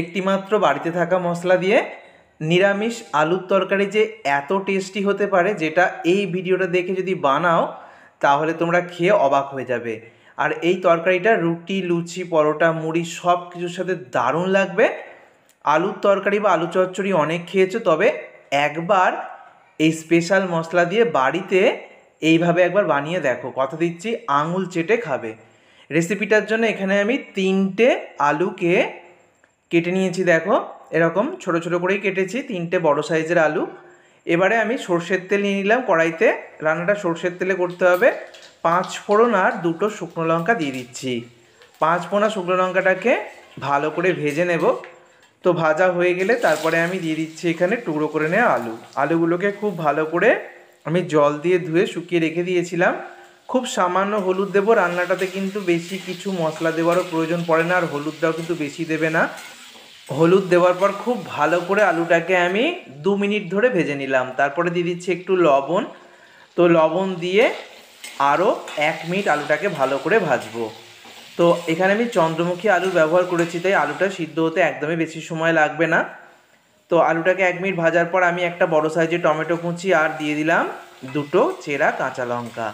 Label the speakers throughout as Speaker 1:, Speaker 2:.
Speaker 1: একটিমাত্র বাড়িতে থাকা মশলা দিয়ে নিরামিষ আলুর তরকারি যে এত টেস্টি হতে পারে, যেটা এই ভিডিওটা দেখে যদি বানাও তাহলে তোমরা খেয়ে অবাক হয়ে যাবে। আর এই তরকারিটা রুটি, লুচি, পরোটা, মুড়ি সব কিছুর সাথে দারুণ লাগবে। আলুর তরকারি বা আলু চচ্চড়ি অনেক খেয়েছো, তবে একবার এই স্পেশাল মশলা দিয়ে বাড়িতে এইভাবে একবার বানিয়ে দেখো, কথা দিচ্ছি আঙুল চেটে খাবে। রেসিপিটার জন্য এখানে আমি 3টে আলুকে কেটে নিয়েছি, দেখো এরকম ছোট ছোট করেই কেটেছি, 3টে বড় সাইজের আলু। এবারে আমি সর্ষের তেল নিয়ে নিলাম কড়াইতে, রান্নাটা সর্ষের তেলে করতে হবে। 5 ফোড়ন আর 2টো শুকনো লঙ্কা দিয়ে দিচ্ছি। 5 ফোড়া শুকনো লঙ্কাটাকে ভালো করে ভেজে নেব। তো ভাজা হয়ে গেলে তারপরে আমি দিয়ে দিচ্ছি এখানে টুকরো করে নেওয়া আলুগুলোকে খুব ভালো করে আমি জল দিয়ে ধুয়ে শুকিয়ে রেখে দিয়েছিলাম। খুব সামান্য হলুদ দেবো, রান্নাটাতে কিন্তু বেশি কিছু মশলা দেওয়ারও প্রয়োজন পড়ে না, আর হলুদটাও কিন্তু বেশি দেবে না। হলুদ দেওয়ার পর খুব ভালো করে আলুটাকে আমি 2 মিনিট ধরে ভেজে নিলাম। তারপরে দিয়ে দিচ্ছি একটু লবণ। তো লবণ দিয়ে আরও 1 মিনিট আলুটাকে ভালো করে ভাজবো। তো এখানে আমি চন্দ্রমুখী আলু ব্যবহার করেছি, তাই আলুটা সিদ্ধ হতে একদমই বেশি সময় লাগবে না। তো আলুটাকে 1 মিনিট ভাজার পর আমি একটা বড় সাইজের টমেটো কুচি আর দিয়ে দিলাম 2টো চেরা কাঁচা লঙ্কা।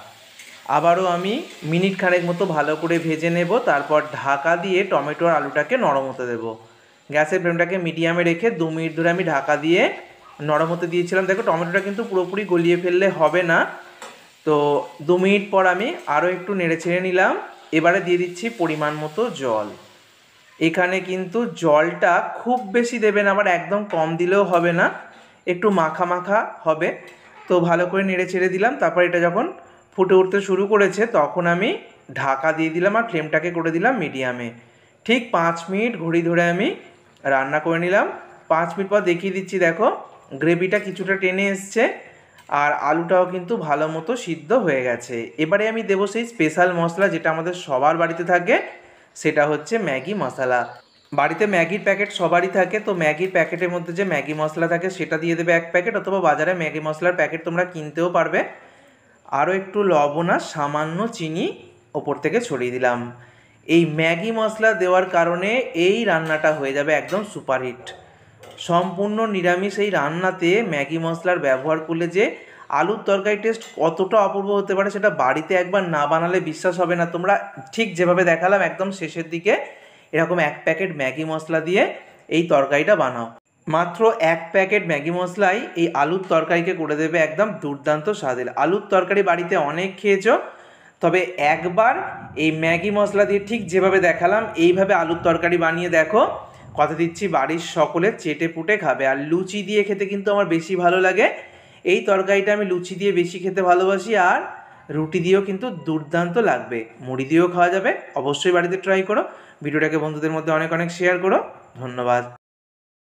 Speaker 1: আবারও আমি মিনিট খানেক মতো ভালো করে ভেজে নেব। তারপর ঢাকা দিয়ে টমেটো আর আলুটাকে নরম হতে দেবো। গ্যাসের ফ্লেমটাকে মিডিয়ামে রেখে 2 মিনিট ধরে আমি ঢাকা দিয়ে নরম হতে দিয়েছিলাম। দেখো টমেটোটা কিন্তু পুরোপুরি গলিয়ে ফেললে হবে না। তো 2 মিনিট পর আমি আরও একটু নেড়ে ছেড়ে নিলাম। এবারে দিয়ে দিচ্ছি পরিমাণ মতো জল। এখানে কিন্তু জলটা খুব বেশি দেবেন, আবার একদম কম দিলেও হবে না, একটু মাখা মাখা হবে। তো ভালো করে নেড়ে ছেড়ে দিলাম। তারপর এটা যখন ফুটে উঠতে শুরু করেছে তখন আমি ঢাকা দিয়ে দিলাম আর ফ্লেমটাকে করে দিলাম মিডিয়ামে। ঠিক 5 মিনিট ঘড়ি ধরে আমি রান্না করে নিলাম। 5 মিনিট পর দেখিয়ে দিচ্ছি, দেখো গ্রেভিটা কিছুটা টেনে এসছে আর আলুটাও কিন্তু ভালো মতো সিদ্ধ হয়ে গেছে। এবারে আমি দেবো সেই স্পেশাল মশলা যেটা আমাদের সবার বাড়িতে থাকে, সেটা হচ্ছে ম্যাগি মশলা। বাড়িতে ম্যাগির প্যাকেট সবারই থাকে, তো ম্যাগির প্যাকেটের মধ্যে যে ম্যাগি মশলা থাকে সেটা দিয়ে দেবে 1 প্যাকেট, অথবা বাজারে ম্যাগি মশলার প্যাকেট তোমরা কিনতেও পারবে। আরও একটু লবণ আর সামান্য চিনি ওপর থেকে ছড়িয়ে দিলাম। এই ম্যাগি মশলা দেওয়ার কারণে এই রান্নাটা হয়ে যাবে একদম সুপারহিট। সম্পূর্ণ নিরামিষ এই রান্নাতে ম্যাগি মশলার ব্যবহার করলে যে আলুর তরকারি টেস্ট কতটা অপূর্ব হতে পারে সেটা বাড়িতে একবার না বানালে বিশ্বাস হবে না। তোমরা ঠিক যেভাবে দেখালাম একদম শেষের দিকে এরকম 1 প্যাকেট ম্যাগি মশলা দিয়ে এই তরকারিটা বানাও। মাত্র 1 প্যাকেট ম্যাগি মশলাই এই আলুর তরকারিকে করে দেবে একদম দুর্দান্ত স্বাদের। আলুর তরকারি বাড়িতে অনেক খেয়েছো, তবে একবার এই ম্যাগি মশলা দিয়ে ঠিক যেভাবে দেখালাম এইভাবে আলুর তরকারি বানিয়ে দেখো, কথা দিচ্ছি বাড়ির সকলে চেটে পুটে খাবে। আর লুচি দিয়ে খেতে কিন্তু আমার বেশি ভালো লাগে। এই তরকারিটা আমি লুচি দিয়ে বেশি খেতে ভালোবাসি, আর রুটি দিয়েও কিন্তু দুর্দান্ত লাগবে, মুড়ি দিয়েও খাওয়া যাবে। অবশ্যই বাড়িতে ট্রাই করো। ভিডিওটাকে বন্ধুদের মধ্যে অনেক অনেক শেয়ার করো। ধন্যবাদ।